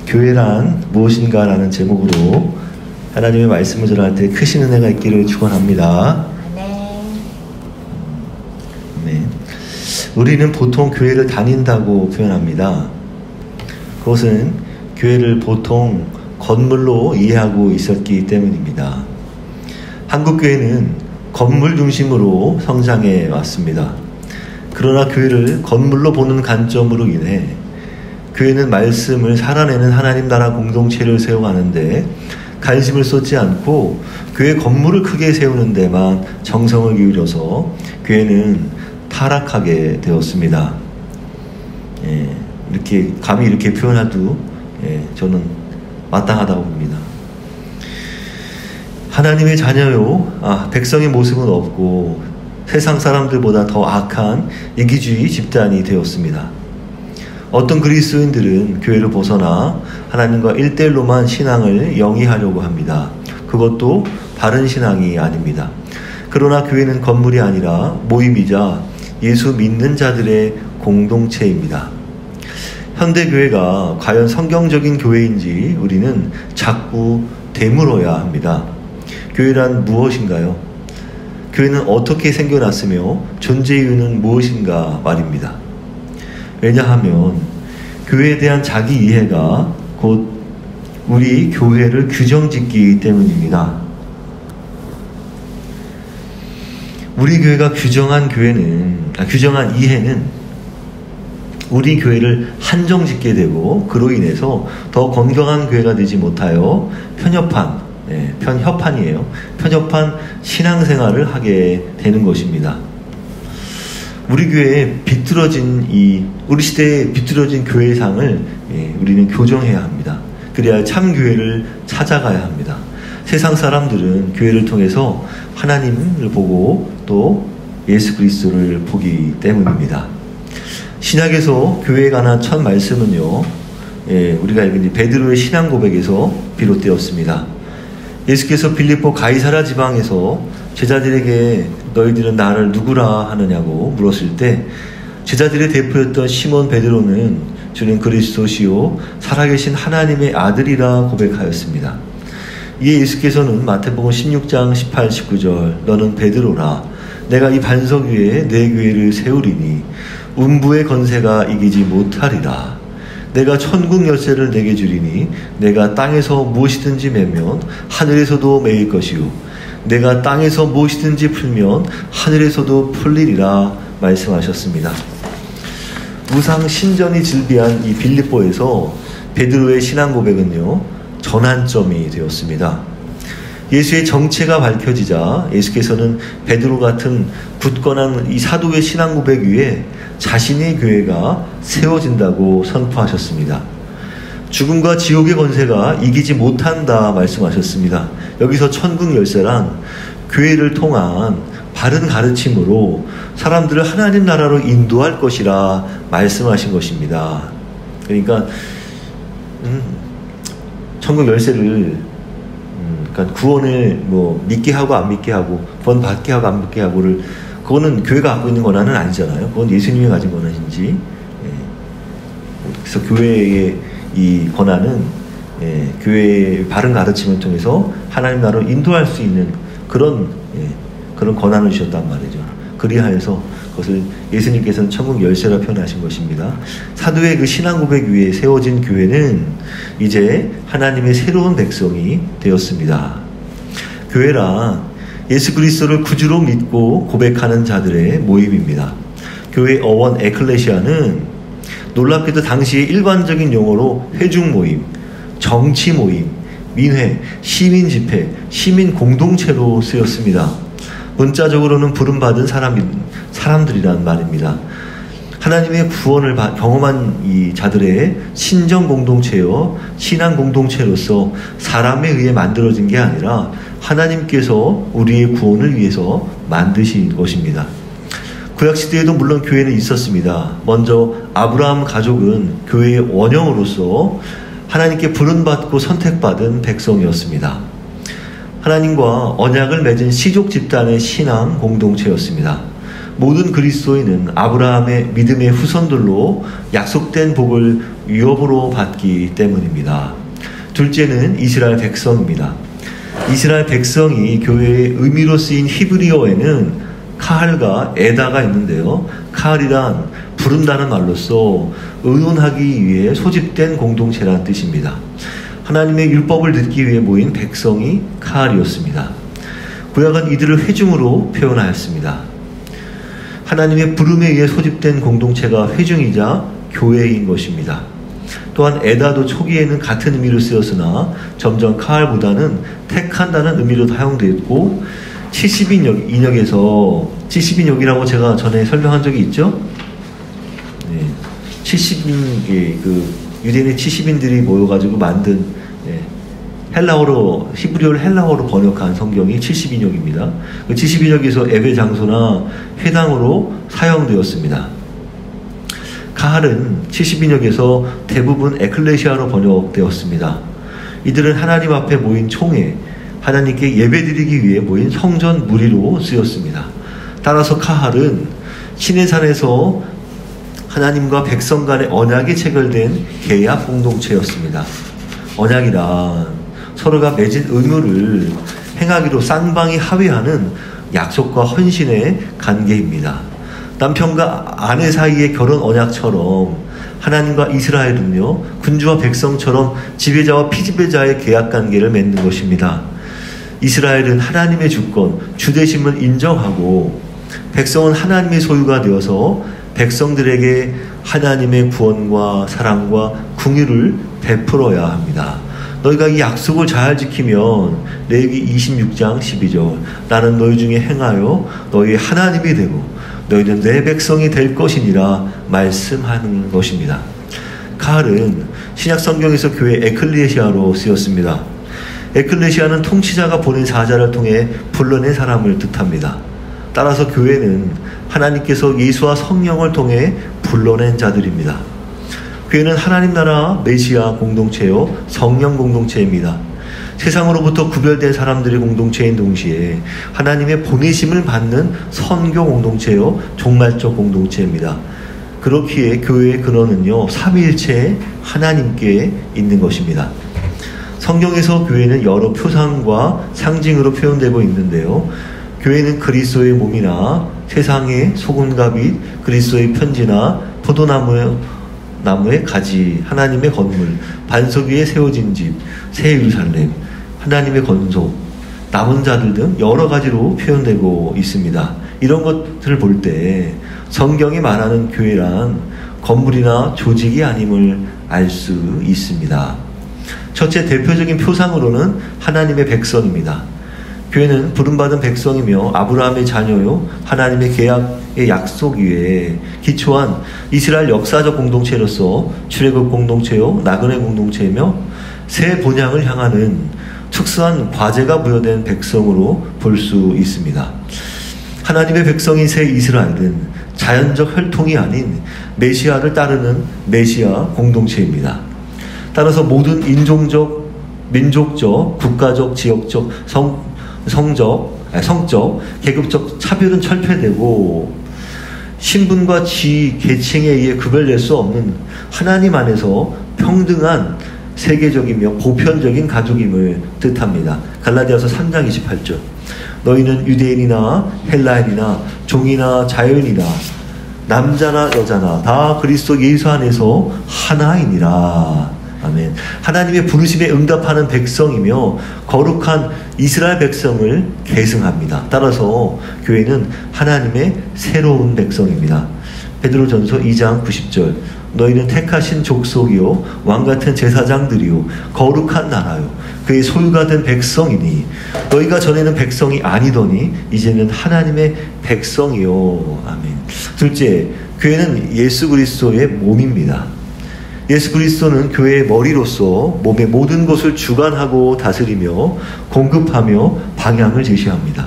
교회란 무엇인가 라는 제목으로 하나님의 말씀을 전할 크신 은혜가 있기를 축원합니다. 네. 우리는 보통 교회를 다닌다고 표현합니다. 그것은 교회를 보통 건물로 이해하고 있었기 때문입니다. 한국 교회는 건물 중심으로 성장해 왔습니다. 그러나 교회를 건물로 보는 관점으로 인해 교회는 말씀을 살아내는 하나님 나라 공동체를 세워가는데 관심을 쏟지 않고 교회 건물을 크게 세우는 데만 정성을 기울여서 교회는 타락하게 되었습니다. 감히 이렇게 표현해도 저는 마땅하다고 봅니다. 하나님의 자녀요, 백성의 모습은 없고 세상 사람들보다 더 악한 이기주의 집단이 되었습니다. 어떤 그리스도인들은 교회를 벗어나 하나님과 1대1로만 신앙을 영위하려고 합니다. 그것도 바른 신앙이 아닙니다. 그러나 교회는 건물이 아니라 모임이자 예수 믿는 자들의 공동체입니다. 현대교회가 과연 성경적인 교회인지 우리는 자꾸 되물어야 합니다. 교회란 무엇인가요? 교회는 어떻게 생겨났으며 존재 이유는 무엇인가 말입니다. 왜냐하면 교회에 대한 자기 이해가 곧 우리 교회를 규정짓기 때문입니다. 우리 교회가 규정한 이해는 우리 교회를 한정짓게 되고 그로 인해서 더 건강한 교회가 되지 못하여 편협한 신앙생활을 하게 되는 것입니다. 우리 교회에 우리 시대에 비뚤어진 교회상을 우리는 교정해야 합니다. 그래야 참 교회를 찾아가야 합니다. 세상 사람들은 교회를 통해서 하나님을 보고 또 예수 그리스도를 보기 때문입니다. 신약에서 교회에 관한 첫 말씀은요, 우리가 읽은 베드로의 신앙 고백에서 비롯되었습니다. 예수께서 빌립보 가이사라 지방에서 제자들에게 너희들은 나를 누구라 하느냐고 물었을 때 제자들의 대표였던 시몬 베드로는 주는 그리스도시요 살아계신 하나님의 아들이라 고백하였습니다. 이에 예수께서는 마태복음 16장 18, 19절 너는 베드로라 내가 이 반석 위에 내 교회를 세우리니 음부의 건세가 이기지 못하리라. 내가 천국 열쇠를 내게 주리니 내가 땅에서 무엇이든지 매면 하늘에서도 매일 것이요 내가 땅에서 무엇이든지 풀면 하늘에서도 풀리리라 말씀하셨습니다. 무상 신전이 즐비한 이 빌립보에서 베드로의 신앙 고백은요 전환점이 되었습니다. 예수의 정체가 밝혀지자 예수께서는 베드로 같은 굳건한 이 사도의 신앙 고백 위에 자신의 교회가 세워진다고 선포하셨습니다. 죽음과 지옥의 권세가 이기지 못한다 말씀하셨습니다. 여기서 천국 열쇠란 교회를 통한 바른 가르침으로 사람들을 하나님 나라로 인도할 것이라 말씀하신 것입니다. 그러니까 천국 열쇠를 그러니까 구원을 믿게 하고 안 믿게 하고 구원 받게 하고 안 받게 하고를 그거는 교회가 갖고 있는 권한은 아니잖아요. 그건 예수님이 가진 권한인지. 그래서 교회의 이 권한은 교회의 바른 가르침을 통해서 하나님 나라로 인도할 수 있는 그런 권한을 주셨단 말이죠. 그리하여서 그것을 예수님께서는 천국 열쇠라 표현하신 것입니다. 사도의 그 신앙 고백 위에 세워진 교회는 이제 하나님의 새로운 백성이 되었습니다. 교회란 예수 그리스도를 구주로 믿고 고백하는 자들의 모임입니다. 교회 어원 에클레시아는 놀랍게도 당시의 일반적인 용어로 회중 모임, 정치 모임, 민회, 시민 집회, 시민 공동체로 쓰였습니다. 문자적으로는 부름받은 사람들이란 말입니다. 하나님의 구원을 경험한 이 자들의 신정 공동체요, 신앙 공동체로서 사람에 의해 만들어진 게 아니라 하나님께서 우리의 구원을 위해서 만드신 것입니다. 구약시대에도 물론 교회는 있었습니다. 먼저 아브라함 가족은 교회의 원형으로서 하나님께 부름받고 선택받은 백성이었습니다. 하나님과 언약을 맺은 시족 집단의 신앙 공동체였습니다. 모든 그리스도인은 아브라함의 믿음의 후손들로 약속된 복을 위협으로 받기 때문입니다. 둘째는 이스라엘 백성입니다. 이스라엘 백성이 교회의 의미로 쓰인 히브리어에는 카할과 에다가 있는데요. 카할이란 부른다는 말로써 의논하기 위해 소집된 공동체라는 뜻입니다. 하나님의 율법을 듣기 위해 모인 백성이 카할이었습니다. 구약은 이들을 회중으로 표현하였습니다. 하나님의 부름에 의해 소집된 공동체가 회중이자 교회인 것입니다. 또한 에다도 초기에는 같은 의미로 쓰였으나 점점 카할보다는 택한다는 의미로 사용되었고 70인역에서 70인역이라고 제가 전에 설명한 적이 있죠. 네, 70인 유대인의 70인들이 모여가지고 만든 헬라어로 히브리어를 헬라어로 번역한 성경이 70인역입니다. 그 70인역에서 예배 장소나 회당으로 사용되었습니다. 카할은 70인역에서 대부분 에클레시아로 번역되었습니다. 이들은 하나님 앞에 모인 총회, 하나님께 예배드리기 위해 모인 성전 무리로 쓰였습니다. 따라서 카할은 시내산에서 하나님과 백성 간의 언약이 체결된 계약 공동체였습니다. 언약이란 서로가 맺은 의무를 행하기로 쌍방이 합의하는 약속과 헌신의 관계입니다. 남편과 아내 사이의 결혼 언약처럼 하나님과 이스라엘은요, 군주와 백성처럼 지배자와 피지배자의 계약 관계를 맺는 것입니다. 이스라엘은 하나님의 주권, 주되심을 인정하고 백성은 하나님의 소유가 되어서 백성들에게 하나님의 구원과 사랑과 긍휼을 베풀어야 합니다. 너희가 이 약속을 잘 지키면 레위기 26장 12절 나는 너희 중에 행하여 너희의 하나님이 되고 너희는 내 백성이 될 것이니라 말씀하는 것입니다. 카할은 신약 성경에서 교회 에클레시아로 쓰였습니다. 에클레시아는 통치자가 보낸 사자를 통해 불러낸 사람을 뜻합니다. 따라서 교회는 하나님께서 예수와 성령을 통해 불러낸 자들입니다. 교회는 하나님 나라 메시아 공동체요 성령 공동체입니다. 세상으로부터 구별된 사람들의 공동체인 동시에 하나님의 보내심을 받는 선교 공동체요 종말적 공동체입니다. 그렇기에 교회의 근원은요 삼위일체 하나님께 있는 것입니다. 성경에서 교회는 여러 표상과 상징으로 표현되고 있는데요. 교회는 그리스도의 몸이나 세상의 소금과 빛, 그리스도의 편지나 포도나무의 가지, 하나님의 건물, 반석 위에 세워진 집, 새 예루살렘, 하나님의 건속, 남은 자들 등 여러 가지로 표현되고 있습니다. 이런 것들을 볼 때 성경이 말하는 교회란 건물이나 조직이 아님을 알 수 있습니다. 첫째 대표적인 표상으로는 하나님의 백성입니다. 교회는 부름받은 백성이며 아브라함의 자녀요 하나님의 계약의 약속 위에 기초한 이스라엘 역사적 공동체로서 출애굽 공동체요 나그네 공동체이며 새 본향을 향하는 특수한 과제가 부여된 백성으로 볼 수 있습니다. 하나님의 백성인 새 이스라엘은 자연적 혈통이 아닌 메시아를 따르는 메시아 공동체입니다. 따라서 모든 인종적, 민족적, 국가적, 지역적, 성적, 계급적 차별은 철폐되고 신분과 지위, 계층에 의해 구별될 수 없는 하나님 안에서 평등한 세계적이며 보편적인 가족임을 뜻합니다. 갈라디아서 3장 28절 너희는 유대인이나 헬라인이나 종이나 자유인이나 남자나 여자나 다 그리스도 예수 안에서 하나이니라. 아멘. 하나님의 부르심에 응답하는 백성이며 거룩한 이스라엘 백성을 계승합니다. 따라서 교회는 하나님의 새로운 백성입니다. 베드로전서 2장 90절 너희는 택하신 족속이요 왕같은 제사장들이요 거룩한 나라요 그의 소유가 된 백성이니 너희가 전에는 백성이 아니더니 이제는 하나님의 백성이요. 아멘. 둘째, 교회는 예수 그리스도의 몸입니다. 예수 그리스도는 교회의 머리로서 몸의 모든 것을 주관하고 다스리며 공급하며 방향을 제시합니다.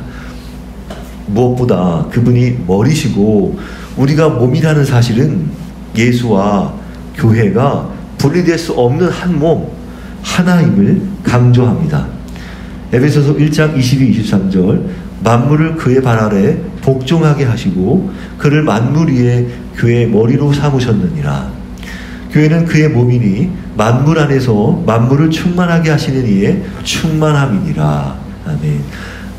무엇보다 그분이 머리시고 우리가 몸이라는 사실은 예수와 교회가 분리될 수 없는 한 몸, 하나임을 강조합니다. 에베소서 1장 22, 23절 만물을 그의 발 아래 복종하게 하시고 그를 만물 위에 교회의 머리로 삼으셨느니라. 교회는 그의 몸이니 만물 안에서 만물을 충만하게 하시는 이의 충만함이니라. 아멘.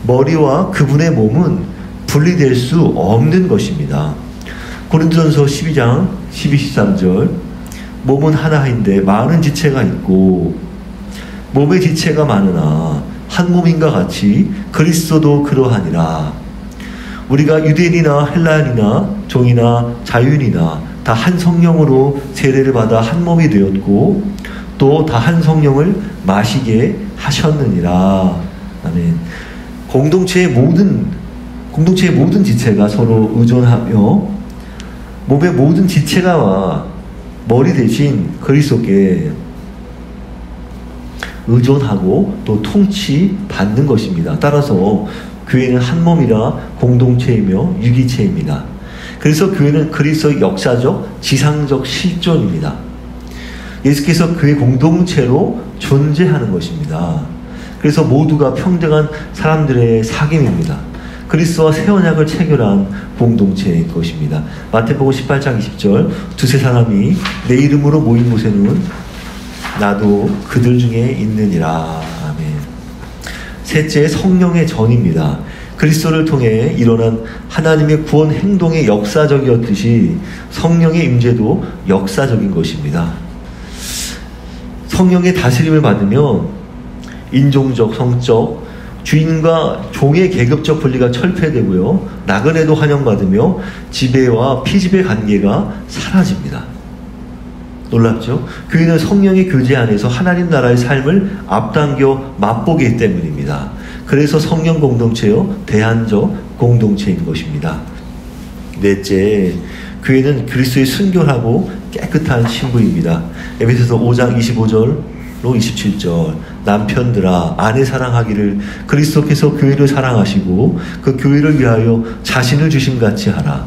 머리와 그분의 몸은 분리될 수 없는 것입니다. 고린도전서 12장 12-13절 몸은 하나인데 많은 지체가 있고 몸의 지체가 많으나 한 몸인가 같이 그리스도도 그러하니라. 우리가 유대인이나 헬라인이나 종이나 자유인이나 다 한 성령으로 세례를 받아 한 몸이 되었고 또 다 한 성령을 마시게 하셨느니라. 아멘. 공동체의 모든 지체가 서로 의존하며 몸의 모든 지체가 머리 대신 그리스도께 의존하고 또 통치받는 것입니다. 따라서 교회는 한 몸이라 공동체이며 유기체입니다. 그래서 교회는 그리스도의 역사적, 지상적 실존입니다. 예수께서 교회 공동체로 존재하는 것입니다. 그래서 모두가 평등한 사람들의 사귐입니다. 그리스도와 새 언약을 체결한 공동체일 것입니다. 마태복음 18장 20절 두세 사람이 내 이름으로 모인 곳에는 나도 그들 중에 있느니라. 아멘. 셋째, 성령의 전입니다. 그리스도를 통해 일어난 하나님의 구원 행동이 역사적이었듯이 성령의 임재도 역사적인 것입니다. 성령의 다스림을 받으면 인종적, 성적, 주인과 종의 계급적 분리가 철폐되고요. 나그네도 환영받으며 지배와 피지배 관계가 사라집니다. 놀랍죠? 교회는 성령의 교제 안에서 하나님 나라의 삶을 앞당겨 맛보기 때문입니다. 그래서 성령 공동체요, 대안적 공동체인 것입니다. 넷째, 교회는 그리스도의 순결하고 깨끗한 신부입니다. 에베소서 5장 25절로 27절 남편들아 아내 사랑하기를 그리스도께서 교회를 사랑하시고 그 교회를 위하여 자신을 주심같이 하라.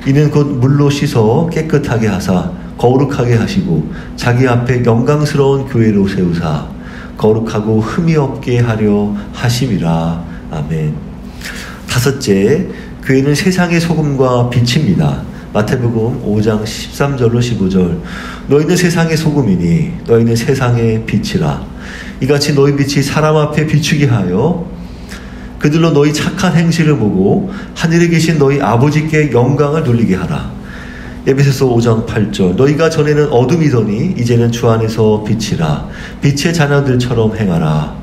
이는 곧 물로 씻어 깨끗하게 하사 거룩하게 하시고 자기 앞에 영광스러운 교회로 세우사 거룩하고 흠이 없게 하려 하심이라. 아멘. 다섯째, 교회는 세상의 소금과 빛입니다. 마태복음 5장 13절로 15절 너희는 세상의 소금이니 너희는 세상의 빛이라. 이같이 너희 빛이 사람 앞에 비추게 하여 그들로 너희 착한 행실을 보고 하늘에 계신 너희 아버지께 영광을 돌리게 하라. 에베소서 5장 8절 너희가 전에는 어둠이더니 이제는 주 안에서 빛이라. 빛의 자녀들처럼 행하라.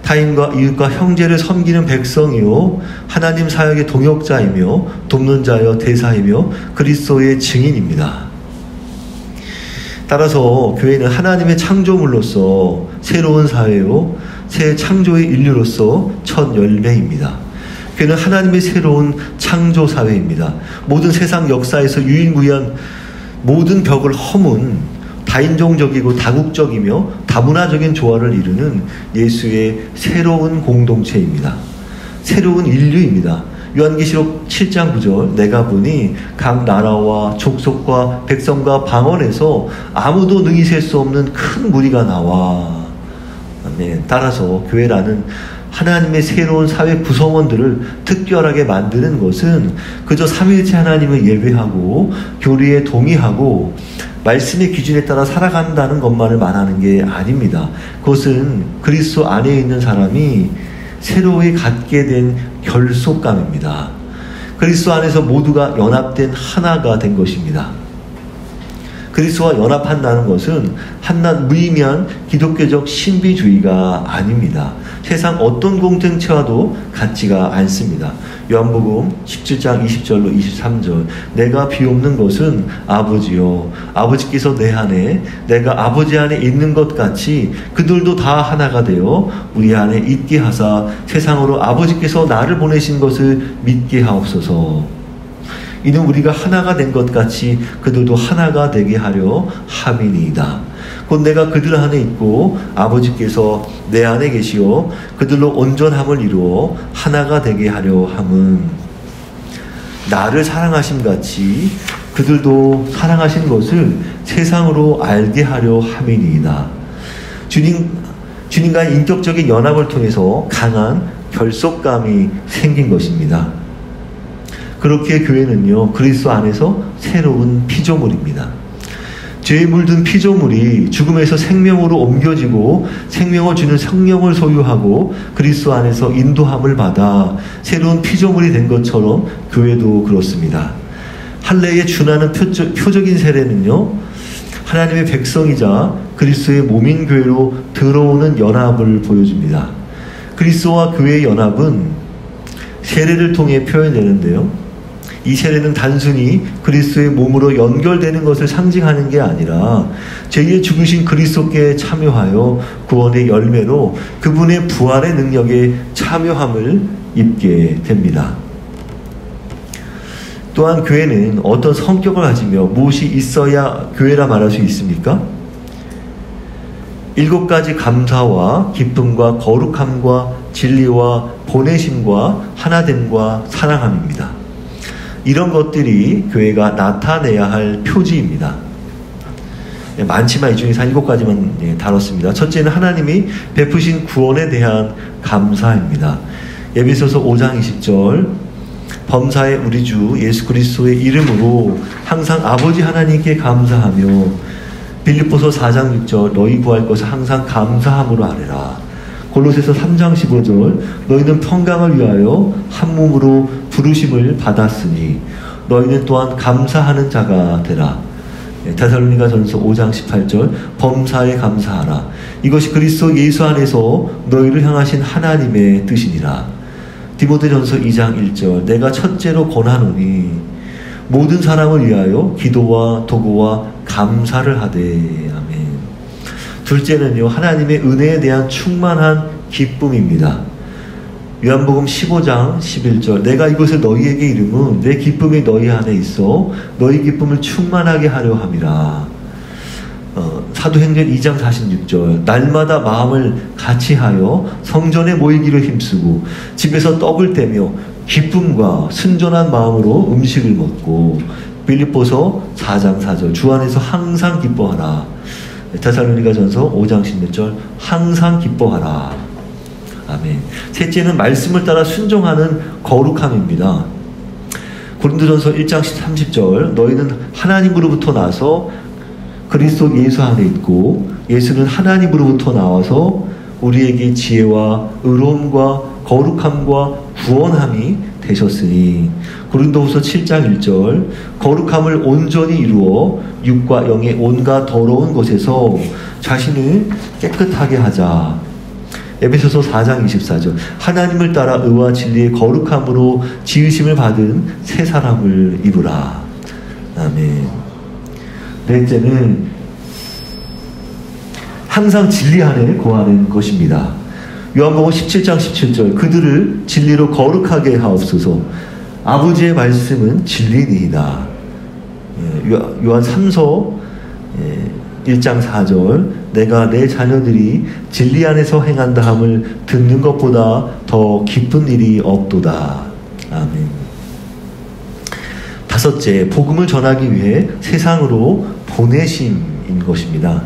타인과 이웃과 형제를 섬기는 백성이요 하나님 사역의 동역자이며 돕는 자여 대사이며 그리스도의 증인입니다. 따라서 교회는 하나님의 창조물로서 새로운 사회요 새 창조의 인류로서 첫 열매입니다. 교회는 하나님의 새로운 창조 사회입니다. 모든 세상 역사에서 유일무이한 모든 벽을 허문 다인종적이고 다국적이며 다문화적인 조화를 이루는 예수의 새로운 공동체입니다. 새로운 인류입니다. 요한계시록 7장 9절 내가 보니 각 나라와 족속과 백성과 방언에서 아무도 능히 셀 수 없는 큰 무리가 나와. 네, 따라서 교회라는 하나님의 새로운 사회 구성원들을 특별하게 만드는 것은 그저 삼위일체 하나님을 예배하고 교리에 동의하고 말씀의 기준에 따라 살아간다는 것만을 말하는 게 아닙니다. 그것은 그리스도 안에 있는 사람이 새로이 갖게 된 결속감입니다. 그리스도 안에서 모두가 연합된 하나가 된 것입니다. 그리스도와 연합한다는 것은 한낱 무의미한 기독교적 신비주의가 아닙니다. 세상 어떤 공동체와도 같지가 않습니다. 요한복음 17장 20절로 23절 내가 비옵는 것은 아버지요 아버지께서 내 안에 내가 아버지 안에 있는 것 같이 그들도 다 하나가 되어 우리 안에 있게 하사 세상으로 아버지께서 나를 보내신 것을 믿게 하옵소서. 이는 우리가 하나가 된 것 같이 그들도 하나가 되게 하려 함이니이다. 곧 내가 그들 안에 있고 아버지께서 내 안에 계시어 그들로 온전함을 이루어 하나가 되게 하려 함은 나를 사랑하심 같이 그들도 사랑하신 것을 세상으로 알게 하려 함이니이다. 주님과의 인격적인 연합을 통해서 강한 결속감이 생긴 것입니다. 그렇게 교회는요 그리스도 안에서 새로운 피조물입니다. 죄에 물든 피조물이 죽음에서 생명으로 옮겨지고 생명을 주는 성령을 소유하고 그리스도 안에서 인도함을 받아 새로운 피조물이 된 것처럼 교회도 그렇습니다. 할례에 준하는 표적인 세례는요, 하나님의 백성이자 그리스도의 몸인 교회로 들어오는 연합을 보여줍니다. 그리스도와 교회의 연합은 세례를 통해 표현되는데요, 이 세례는 단순히 그리스도의 몸으로 연결되는 것을 상징하는 게 아니라 제2의 죽으신 그리스도께 참여하여 구원의 열매로 그분의 부활의 능력에 참여함을 입게 됩니다. 또한 교회는 어떤 성격을 가지며 무엇이 있어야 교회라 말할 수 있습니까? 7가지 감사와 기쁨과 거룩함과 진리와 보내심과 하나됨과 사랑함입니다. 이런 것들이 교회가 나타내야 할 표지입니다. 많지만 이 중에서 7가지만 다뤘습니다. 첫째는 하나님이 베푸신 구원에 대한 감사입니다. 에베소서 5장 20절, 범사의 우리 주 예수 그리스도의 이름으로 항상 아버지 하나님께 감사하며, 빌립보서 4장 6절, 너희 구할 것을 항상 감사함으로 아뢰라. 골로새서 3장 15절, 너희는 평강을 위하여 한 몸으로 부르심을 받았으니 너희는 또한 감사하는 자가 되라. 데살로니가 전서 5장 18절, 범사에 감사하라. 이것이 그리스도 예수 안에서 너희를 향하신 하나님의 뜻이니라. 디모데전서 2장 1절, 내가 첫째로 권하노니 모든 사람을 위하여 기도와 도구와 감사를 하되. 아멘. 둘째는요, 하나님의 은혜에 대한 충만한 기쁨입니다. 요한복음 15장 11절, 내가 이것을 너희에게 이름은 내 기쁨이 너희 안에 있어 너희 기쁨을 충만하게 하려 함이라. 사도행전 2장 46절, 날마다 마음을 같이하여 성전에 모이기를 힘쓰고 집에서 떡을 떼며 기쁨과 순전한 마음으로 음식을 먹고. 빌립보서 4장 4절, 주 안에서 항상 기뻐하라. 데살로니가 전서 5장 16절, 항상 기뻐하라. 아멘. 셋째는 말씀을 따라 순종하는 거룩함입니다. 고린도전서 1장 30절, 너희는 하나님으로부터 나서 그리스도 예수 안에 있고 예수는 하나님으로부터 나와서 우리에게 지혜와 의로움과 거룩함과 구원함이 되셨으니. 고린도후서 7장 1절, 거룩함을 온전히 이루어 육과 영의 온갖 더러운 것에서 자신을 깨끗하게 하자. 에베소서 4장 24절, 하나님을 따라 의와 진리의 거룩함으로 지으심을 받은 새 사람을 입으라. 아멘. 넷째는 항상 진리 안에 거하는 것입니다. 요한복음 17장 17절, 그들을 진리로 거룩하게 하옵소서. 아버지의 말씀은 진리니이다. 요한 3서 1장 4절, 내가 내 자녀들이 진리 안에서 행한다 함을 듣는 것보다 더 기쁜 일이 없도다. 아멘. 다섯째, 복음을 전하기 위해 세상으로 보내심인 것입니다.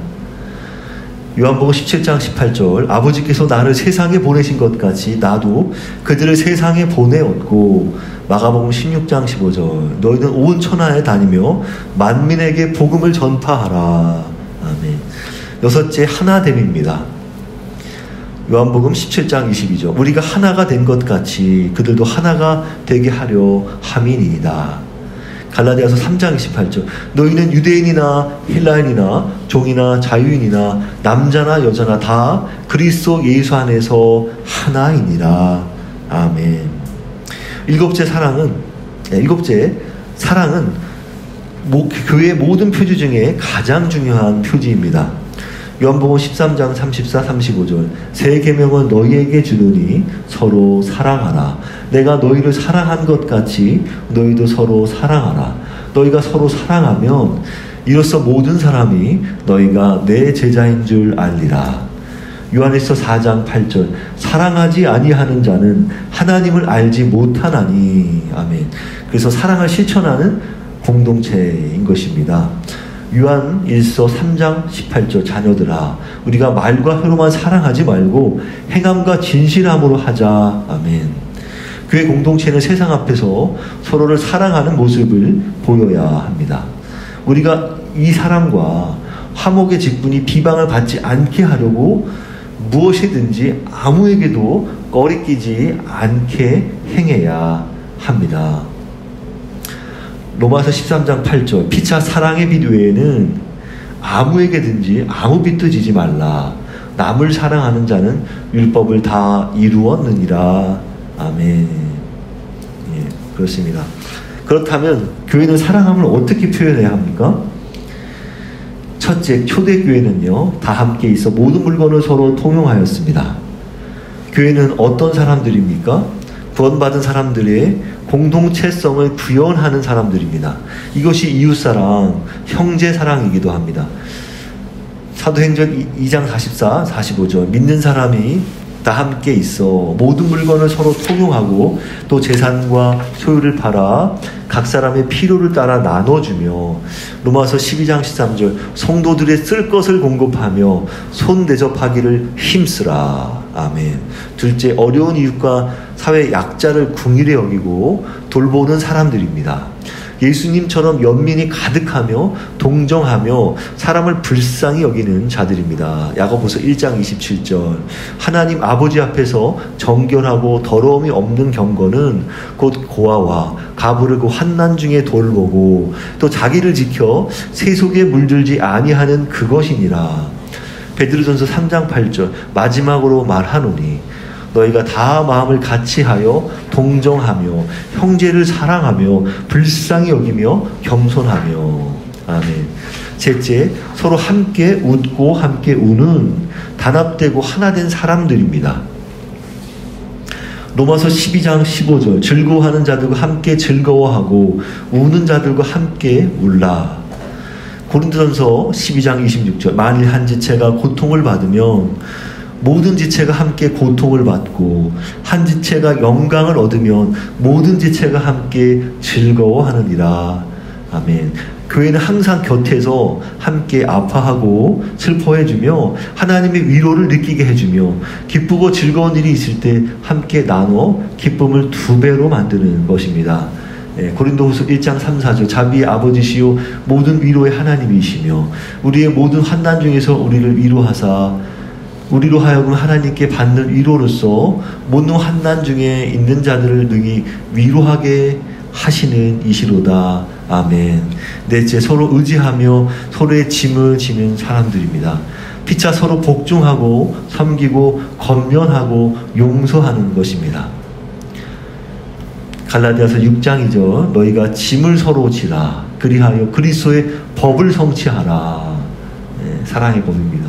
요한복음 17장 18절, 아버지께서 나를 세상에 보내신 것 같이 나도 그들을 세상에 보내었고. 마가복음 16장 15절, 너희는 온 천하에 다니며 만민에게 복음을 전파하라. 아멘. 여섯째, 하나됨입니다. 요한복음 17장 22절, 우리가 하나가 된 것 같이 그들도 하나가 되게 하려 함이니이다. 갈라디아서 3장 28절, 너희는 유대인이나 헬라인이나 종이나 자유인이나 남자나 여자나 다 그리스도 예수 안에서 하나이니라. 아멘. 일곱째, 사랑은 교회의 모든 표지 중에 가장 중요한 표지입니다. 요한복음 13장 34, 35절, 새 계명은 너희에게 주노니 서로 사랑하라. 내가 너희를 사랑한 것 같이 너희도 서로 사랑하라. 너희가 서로 사랑하면 이로써 모든 사람이 너희가 내 제자인 줄 알리라. 요한일서 4장 8절, 사랑하지 아니하는 자는 하나님을 알지 못하나니. 아멘. 그래서 사랑을 실천하는 공동체인 것입니다. 요한일서 3장 18절, 자녀들아, 우리가 말과 혀로만 사랑하지 말고 행함과 진실함으로 하자. 아멘. 교회 공동체는 세상 앞에서 서로를 사랑하는 모습을 보여야 합니다. 우리가 이 사람과 화목의 직분이 비방을 받지 않게 하려고 무엇이든지 아무에게도 꺼리끼지 않게 행해야 합니다. 로마서 13장 8절 피차 사랑의 빛 외에는 아무에게든지 아무 빛도 지지 말라. 남을 사랑하는 자는 율법을 다 이루었느니라. 아멘. 예, 그렇습니다. 그렇다면 교회는 사랑함을 어떻게 표현해야 합니까? 첫째, 초대교회는요, 다 함께 있어 모든 물건을 서로 통용하였습니다. 교회는 어떤 사람들입니까? 구원받은 사람들의 공동체성을 구현하는 사람들입니다. 이것이 이웃사랑, 형제사랑이기도 합니다. 사도행전 2장 44, 45절 믿는 사람이 다 함께 있어 모든 물건을 서로 통용하고 또 재산과 소유를 팔아 각 사람의 필요를 따라 나눠주며 로마서 12장 13절 성도들의 쓸 것을 공급하며 손 대접하기를 힘쓰라. 아멘. 둘째, 어려운 이웃과 사회 약자를 궁일히 여기고 돌보는 사람들입니다. 예수님처럼 연민이 가득하며 동정하며 사람을 불쌍히 여기는 자들입니다. 야고보서 1장 27절 하나님 아버지 앞에서 정결하고 더러움이 없는 경건은 곧 고아와 가부르고 환난 중에 돌보고 또 자기를 지켜 세속에 물들지 아니하는 그것이니라. 베드로전서 3장 8절 마지막으로 말하노니 너희가 다 마음을 같이하여 동정하며 형제를 사랑하며 불쌍히 여기며 겸손하며. 아멘. 셋째, 서로 함께 웃고 함께 우는 단합되고 하나된 사람들입니다. 로마서 12장 15절 즐거워하는 자들과 함께 즐거워하고 우는 자들과 함께 울라. 고린도전서 12장 26절 만일 한 지체가 고통을 받으면 모든 지체가 함께 고통을 받고 한 지체가 영광을 얻으면 모든 지체가 함께 즐거워하느니라. 아멘. 교회는 항상 곁에서 함께 아파하고 슬퍼해주며 하나님의 위로를 느끼게 해주며 기쁘고 즐거운 일이 있을 때 함께 나눠 기쁨을 2배로 만드는 것입니다. 고린도후서 1장 3, 4절 자비의 아버지시요 모든 위로의 하나님이시며 우리의 모든 환난 중에서 우리를 위로하사 우리로 하여금 하나님께 받는 위로로서 모든 환난 중에 있는 자들을 능히 위로하게 하시는 이시로다. 아멘. 넷째, 서로 의지하며 서로의 짐을 지는 사람들입니다. 피차 서로 복종하고 섬기고 권면하고 용서하는 것입니다. 갈라디아서 6장 2절 너희가 짐을 서로 지라 그리하여 그리스도의 법을 성취하라. 사랑의 법입니다.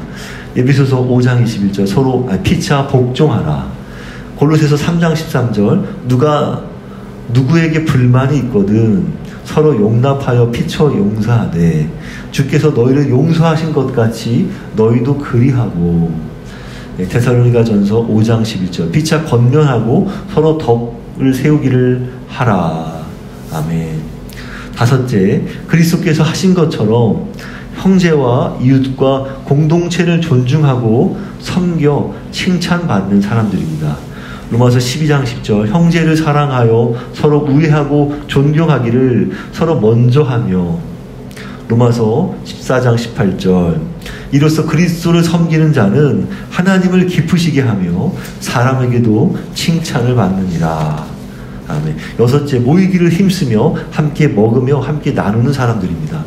에베소서 5장 21절 서로 피차 복종하라. 골로새서 3장 13절 누가 누구에게 불만이 있거든 서로 용납하여 피쳐 용서하되 주께서 너희를 용서하신 것 같이 너희도 그리하고. 데살로니가전서 5장 11절 피차 권면하고 서로 덕을 세우기를 하라. 아멘. 다섯째, 그리스도께서 하신 것처럼 형제와 이웃과 공동체를 존중하고 섬겨 칭찬받는 사람들입니다. 로마서 12장 10절 형제를 사랑하여 서로 우애하고 존경하기를 서로 먼저 하며. 로마서 14장 18절 이로써 그리스도를 섬기는 자는 하나님을 기쁘시게 하며 사람에게도 칭찬을 받느니라. 아멘. 여섯째, 모이기를 힘쓰며 함께 먹으며 함께 나누는 사람들입니다.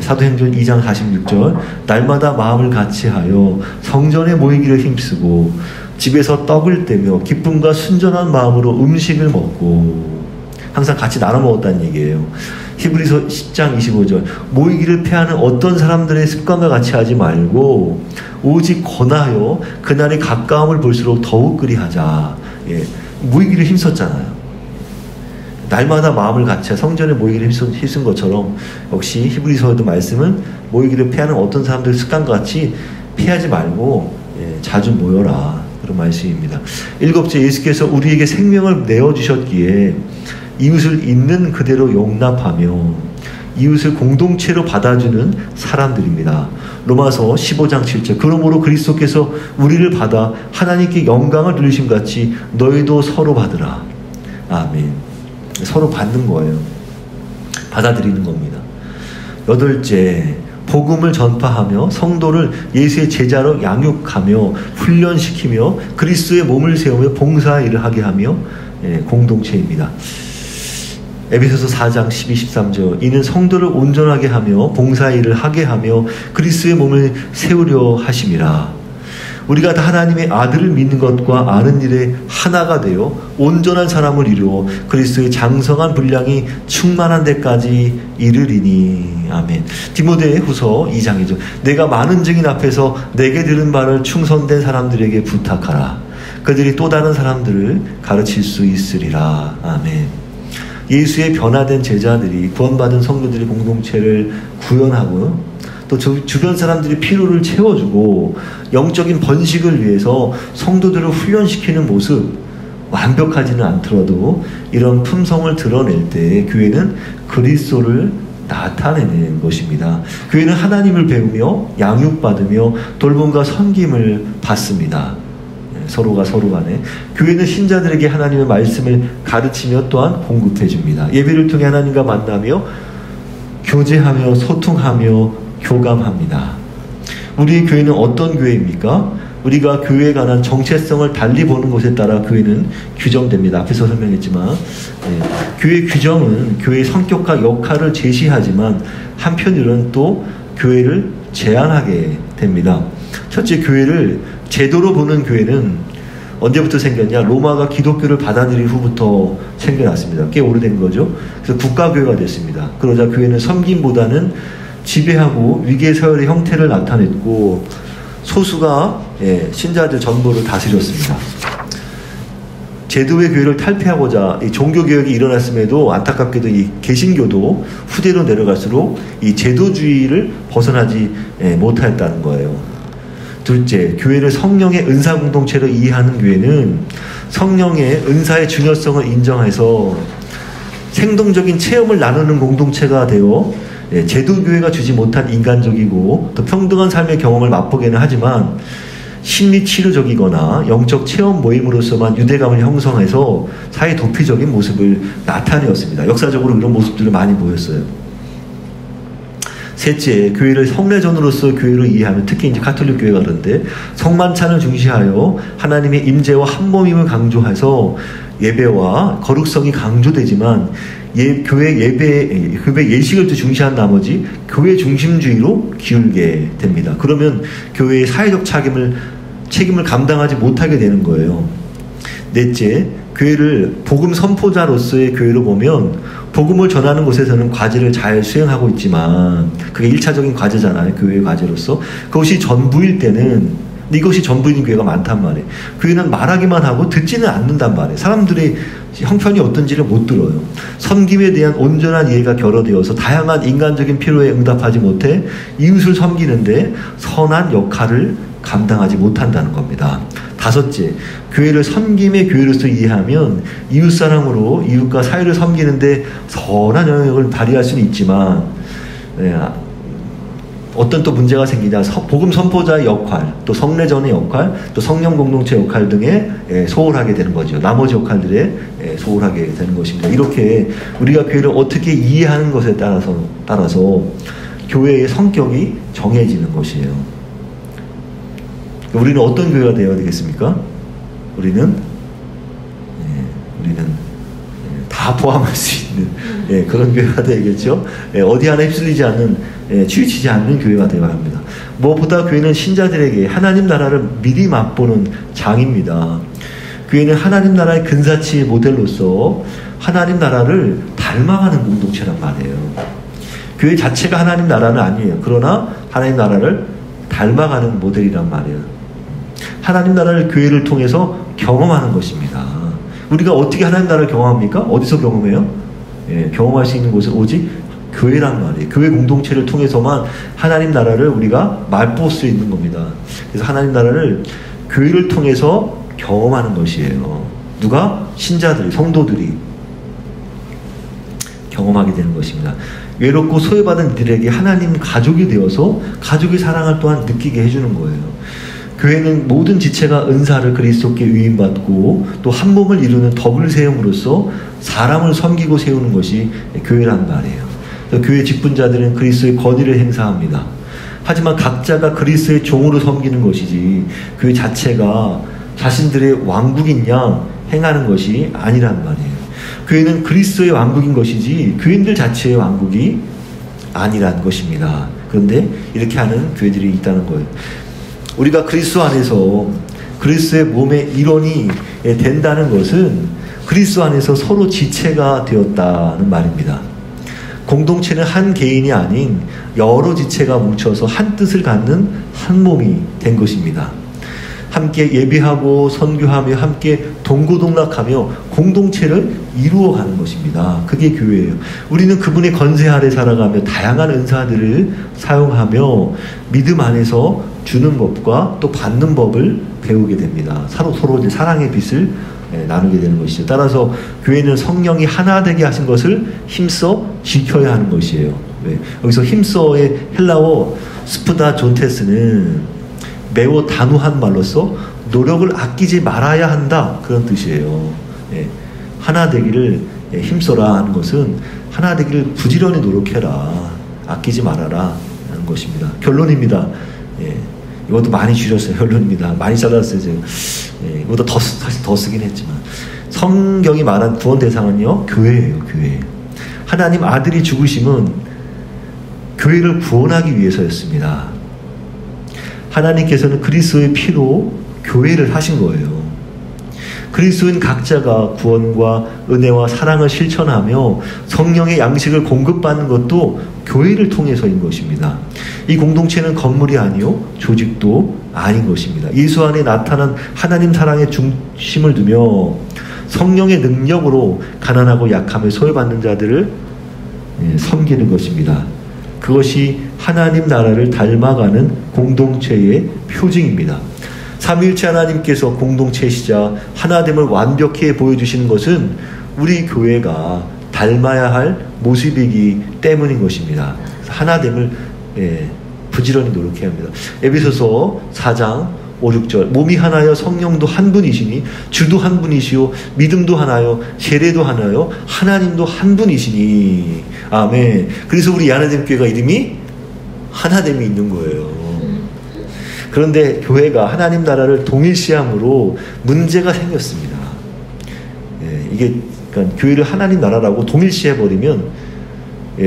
사도행전 2장 46절 날마다 마음을 같이하여 성전에 모이기를 힘쓰고 집에서 떡을 떼며 기쁨과 순전한 마음으로 음식을 먹고. 항상 같이 나눠 먹었다는 얘기예요. 히브리서 10장 25절 모이기를 패하는 어떤 사람들의 습관과 같이 하지 말고 오직 권하여 그날의 가까움을 볼수록 더욱 그리하자. 모이기를 힘썼잖아요. 날마다 마음을 같이 성전에 모이기를 힘쓴 것처럼 역시 히브리서에도 말씀은 모이기를 패하는 어떤 사람들 습관과 같이 피하지 말고 자주 모여라. 그런 말씀입니다. 일곱째, 예수께서 우리에게 생명을 내어주셨기에 이웃을 있는 그대로 용납하며 이웃을 공동체로 받아주는 사람들입니다. 로마서 15장 7절 그러므로 그리스도께서 우리를 받아 하나님께 영광을 누리심 같이 너희도 서로 받으라. 아멘. 서로 받는 거예요. 받아들이는 겁니다. 여덟째, 복음을 전파하며 성도를 예수의 제자로 양육하며 훈련시키며 그리스도의 몸을 세우며 봉사 일을 하게 하며 공동체입니다. 에베소서 4장 12, 13절 이는 성도를 온전하게 하며 봉사 일을 하게 하며 그리스도의 몸을 세우려 하심이라. 우리가 다 하나님의 아들을 믿는 것과 아는 일에 하나가 되어 온전한 사람을 이루어 그리스도의 장성한 분량이 충만한 데까지 이르리니. 아멘. 디모데후서 2장이죠. 내가 많은 증인 앞에서 내게 들은 바를 충성된 사람들에게 부탁하라. 그들이 또 다른 사람들을 가르칠 수 있으리라. 아멘. 예수의 변화된 제자들이 구원받은 성도들의 공동체를 구현하고 또 주변 사람들이 필요를 채워주고 영적인 번식을 위해서 성도들을 훈련시키는 모습, 완벽하지는 않더라도 이런 품성을 드러낼 때 교회는 그리스도를 나타내는 것입니다. 교회는 하나님을 배우며 양육받으며 돌봄과 섬김을 받습니다. 서로가 서로 간에 교회는 신자들에게 하나님의 말씀을 가르치며 또한 공급해 줍니다. 예배를 통해 하나님과 만나며 교제하며 소통하며 교감합니다. 우리의 교회는 어떤 교회입니까? 우리가 교회에 관한 정체성을 달리 보는 것에 따라 교회는 규정됩니다. 앞에서 설명했지만 교회 규정은 교회의 성격과 역할을 제시하지만 한편으로는 또 교회를 제한하게 됩니다. 첫째, 교회를 제도로 보는 교회는 언제부터 생겼냐? 로마가 기독교를 받아들인 후부터 생겨났습니다. 꽤 오래된 거죠. 그래서 국가교회가 됐습니다. 그러자 교회는 섬김보다는 지배하고 위계 서열의 형태를 나타냈고 소수가 신자들 전부를 다스렸습니다. 제도의 교회를 탈피하고자 이 종교개혁이 일어났음에도 안타깝게도 이 개신교도 후대로 내려갈수록 이 제도주의를 벗어나지 못하였다는 거예요. 둘째, 교회를 성령의 은사 공동체로 이해하는 교회는 성령의 은사의 중요성을 인정해서 생동적인 체험을 나누는 공동체가 되어 제도교회가 주지 못한 인간적이고 또 평등한 삶의 경험을 맛보게는 하지만 심리치료적이거나 영적 체험 모임으로서만 유대감을 형성해서 사회 도피적인 모습을 나타내었습니다. 역사적으로 이런 모습들을 많이 보였어요. 셋째, 교회를 성례전으로서 교회로 이해하면 특히 이제 가톨릭 교회가 그런데 성만찬을 중시하여 하나님의 임재와 한몸임을 강조해서 예배와 거룩성이 강조되지만 교회 예식을 또 중시한 나머지 교회 중심주의로 기울게 됩니다. 그러면 교회의 사회적 책임을 감당하지 못하게 되는 거예요. 넷째, 교회를 복음 선포자로서의 교회로 보면 복음을 전하는 곳에서는 과제를 잘 수행하고 있지만 그게 1차적인 과제잖아요. 교회의 과제로서. 그것이 전부일 때는 이것이 전부인 교회가 많단 말이에요. 교회는 말하기만 하고 듣지는 않는단 말이에요. 사람들의 형편이 어떤지를 못 들어요. 섬김에 대한 온전한 이해가 결여되어서 다양한 인간적인 필요에 응답하지 못해 이웃을 섬기는데 선한 역할을 감당하지 못한다는 겁니다. 다섯째, 교회를 섬김의 교회로서 이해하면 이웃사랑으로 이웃과 사회를 섬기는데 선한 영향력을 발휘할 수는 있지만 어떤 또 문제가 생기냐, 복음 선포자의 역할, 또 성례전의 역할, 또 성령 공동체 역할 등에 소홀하게 되는 거죠. 나머지 역할들에 소홀하게 되는 것입니다. 이렇게 우리가 교회를 어떻게 이해하는 것에 따라서 교회의 성격이 정해지는 것이에요. 우리는 어떤 교회가 되어야 되겠습니까? 우리는 다 포함할 수 있는 그런 교회가 되겠죠. 어디 하나 휩쓸리지 않는, 치우치지 않는 교회가 되어야 합니다. 무엇보다 교회는 신자들에게 하나님 나라를 미리 맛보는 장입니다. 교회는 하나님 나라의 근사치 모델로서 하나님 나라를 닮아가는 공동체란 말이에요. 교회 자체가 하나님 나라는 아니에요. 그러나 하나님 나라를 닮아가는 모델이란 말이에요. 하나님 나라를 교회를 통해서 경험하는 것입니다. 우리가 어떻게 하나님 나라를 경험합니까? 어디서 경험해요? 경험할 수 있는 곳은 오직 교회란 말이에요. 교회 공동체를 통해서만 하나님 나라를 우리가 맛볼 수 있는 겁니다. 그래서 하나님 나라를 교회를 통해서 경험하는 것이에요. 누가? 신자들이, 성도들이 경험하게 되는 것입니다. 외롭고 소외받은 이들에게 하나님 가족이 되어서 가족의 사랑을 또한 느끼게 해주는 거예요. 교회는 모든 지체가 은사를 그리스도께 위임받고 또 한 몸을 이루는 더블 세움으로써 사람을 섬기고 세우는 것이 교회란 말이에요. 교회 직분자들은 그리스도의 권위를 행사합니다. 하지만 각자가 그리스도의 종으로 섬기는 것이지 교회 자체가 자신들의 왕국인 양 행하는 것이 아니란 말이에요. 교회는 그리스도의 왕국인 것이지 교인들 자체의 왕국이 아니란 것입니다. 그런데 이렇게 하는 교회들이 있다는 거예요. 우리가 그리스도 안에서 그리스도의 몸의 일원이 된다는 것은 그리스도 안에서 서로 지체가 되었다는 말입니다. 공동체는 한 개인이 아닌 여러 지체가 뭉쳐서 한 뜻을 갖는 한 몸이 된 것입니다. 함께 예배하고 선교하며 함께 동고동락하며 공동체를 이루어가는 것입니다. 그게 교회예요. 우리는 그분의 건세 아래 살아가며 다양한 은사들을 사용하며 믿음 안에서 주는 법과 또 받는 법을 배우게 됩니다. 서로 이제 사랑의 빛을 나누게 되는 것이죠. 따라서 교회는 성령이 하나 되게 하신 것을 힘써 지켜야 하는 것이에요. 여기서 힘써의 헬라어 스프다 존테스는 매우 단호한 말로서 노력을 아끼지 말아야 한다, 그런 뜻이에요. 하나 되기를 힘써라 하는 것은 하나 되기를 부지런히 노력해라, 아끼지 말아라 하는 것입니다. 결론입니다. 이것도 많이 줄였어요. 결론입니다. 많이 잘랐어요. 제가. 이것도 사실 더 쓰긴 했지만 성경이 말한 구원 대상은요, 교회예요. 교회. 하나님 아들이 죽으심은 교회를 구원하기 위해서였습니다. 하나님께서는 그리스도의 피로 교회를 하신 거예요. 그리스도인 각자가 구원과 은혜와 사랑을 실천하며 성령의 양식을 공급받는 것도 교회를 통해서인 것입니다. 이 공동체는 건물이 아니요 조직도 아닌 것입니다. 예수 안에 나타난 하나님 사랑의 중심을 두며 성령의 능력으로 가난하고 약함을 소외받는 자들을 섬기는 것입니다. 그것이 하나님 나라를 닮아가는 공동체의 표징입니다. 삼위일체 하나님께서 공동체시자 하나됨을 완벽히 보여주시는 것은 우리 교회가 닮아야 할 모습이기 때문인 것입니다. 하나됨을 부지런히 노력해야 합니다. 에베소서 4장 5, 6절 몸이 하나여 성령도 한 분이시니 주도 한 분이시요 믿음도 하나요 세례도 하나요 하나님도 한 분이시니 아멘. 그래서 우리 하나님 교회가 이름이 하나됨이 있는 거예요. 그런데 교회가 하나님 나라를 동일시함으로 문제가 생겼습니다. 이게 그러니까 교회를 하나님 나라라고 동일시해버리면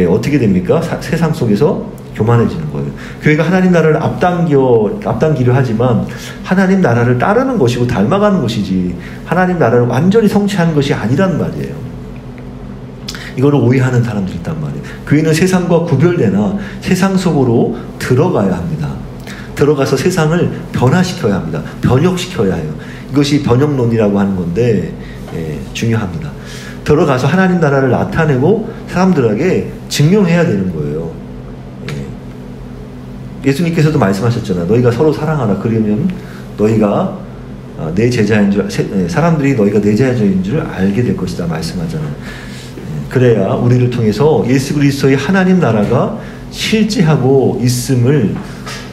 어떻게 됩니까? 세상 속에서 교만해지는 거예요. 교회가 하나님 나라를 앞당기려 하지만 하나님 나라를 따르는 것이고 닮아가는 것이지 하나님 나라를 완전히 성취하는 것이 아니란 말이에요. 이거를 오해하는 사람들이 있단 말이에요. 교회는 세상과 구별되나 세상 속으로 들어가야 합니다. 들어가서 세상을 변화시켜야 합니다. 번역시켜야 해요. 이것이 번역론이라고 하는 건데 중요합니다. 들어가서 하나님 나라를 나타내고 사람들에게 증명해야 되는 거예요. 예수님께서도 말씀하셨잖아요. 너희가 서로 사랑하라. 그러면 너희가 내 제자인 줄, 사람들이 너희가 내 제자인 줄 알게 될 것이다 말씀하잖아요. 그래야 우리를 통해서 예수 그리스도의 하나님 나라가 실제하고 있음을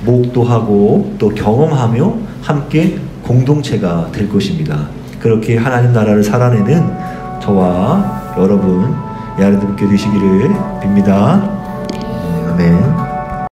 목도하고 또 경험하며 함께 공동체가 될 것입니다. 그렇게 하나님 나라를 살아내는 저와 여러분, 여러분께 되시기를 빕니다. 아멘.